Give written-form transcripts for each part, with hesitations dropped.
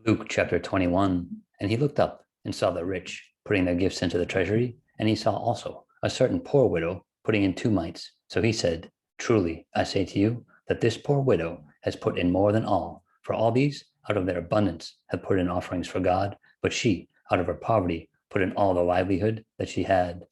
Luke chapter 21. And he looked up and saw the rich putting their gifts into the treasury, and he saw also a certain poor widow putting in 2 mites. So he said, Truly, I say to you, that this poor widow has put in more than all, for all these out of their abundance have put in offerings for God, but she, out of her poverty, put in all the livelihood that she had.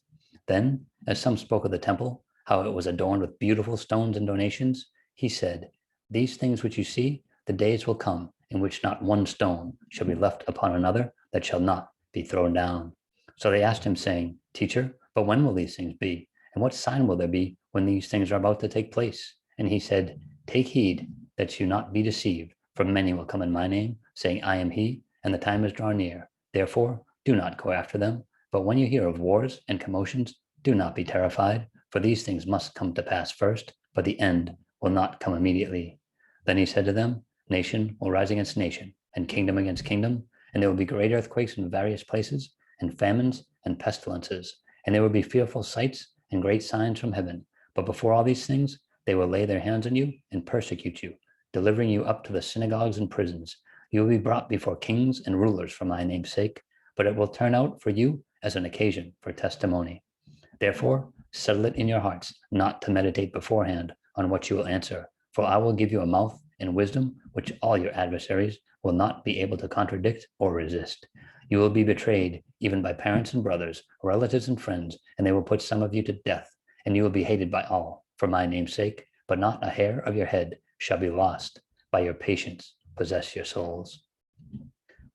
Then, as some spoke of the temple, how it was adorned with beautiful stones and donations, he said, These things which you see, the days will come in which not one stone shall be left upon another that shall not be thrown down. So they asked him, saying, Teacher, but when will these things be? And what sign will there be when these things are about to take place? And he said, Take heed that you not be deceived, for many will come in my name, saying, I am he, and the time is drawn near. Therefore, do not go after them. But when you hear of wars and commotions, do not be terrified, for these things must come to pass first, but the end will not come immediately. Then he said to them, Nation will rise against nation, and kingdom against kingdom, and there will be great earthquakes in various places, and famines and pestilences, and there will be fearful sights and great signs from heaven. But before all these things, they will lay their hands on you and persecute you, delivering you up to the synagogues and prisons. You will be brought before kings and rulers for my name's sake, but it will turn out for you as an occasion for testimony. Therefore, settle it in your hearts not to meditate beforehand on what you will answer, for I will give you a mouth and wisdom which all your adversaries will not be able to contradict or resist. You will be betrayed even by parents and brothers, relatives and friends, and they will put some of you to death, and you will be hated by all for my name's sake, but not a hair of your head shall be lost. By your patience, possess your souls.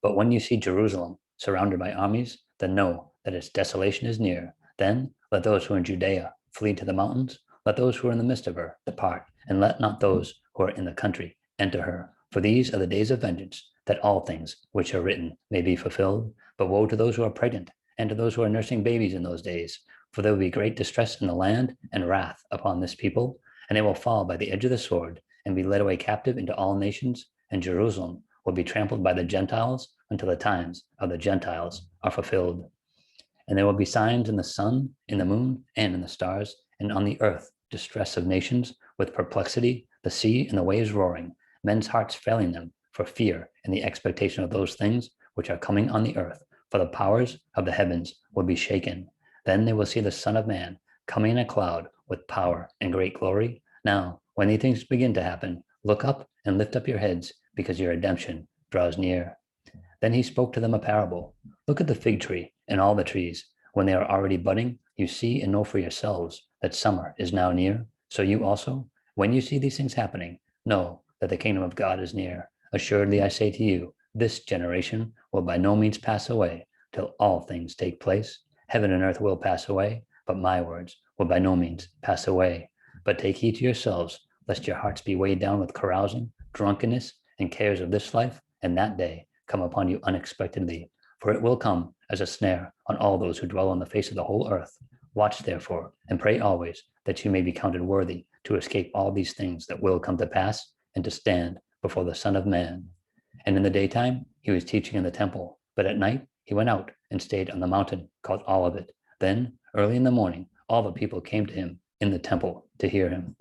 But when you see Jerusalem surrounded by armies, then know that its desolation is near. Then let those who are in Judea flee to the mountains. Let those who are in the midst of her depart, and let not those who are in the country enter her. For these are the days of vengeance, that all things which are written may be fulfilled. But woe to those who are pregnant, and to those who are nursing babies in those days. For there will be great distress in the land, and wrath upon this people, and they will fall by the edge of the sword, and be led away captive into all nations, and Jerusalem will be trampled by the Gentiles until the times of the Gentiles are fulfilled. And there will be signs in the sun, in the moon, and in the stars, and on the earth distress of nations with perplexity, the sea and the waves roaring, men's hearts failing them for fear and the expectation of those things which are coming on the earth, for the powers of the heavens will be shaken. Then they will see the Son of Man coming in a cloud with power and great glory. Now, when these things begin to happen, look up and lift up your heads, because your redemption draws near. Then he spoke to them a parable. Look at the fig tree and all the trees. When they are already budding, you see and know for yourselves that summer is now near. So you also, when you see these things happening, know that the kingdom of God is near. Assuredly, I say to you, this generation will by no means pass away till all things take place. Heaven and earth will pass away, but my words will by no means pass away. But take heed to yourselves, lest your hearts be weighed down with carousing, drunkenness, and cares of this life, and that day come upon you unexpectedly. For it will come as a snare on all those who dwell on the face of the whole earth. Watch therefore, and pray always, that you may be counted worthy to escape all these things that will come to pass, and to stand before the Son of Man. And in the daytime he was teaching in the temple, but at night he went out and stayed on the mountain called Olivet. Then, early in the morning, all the people came to him in the temple to hear him.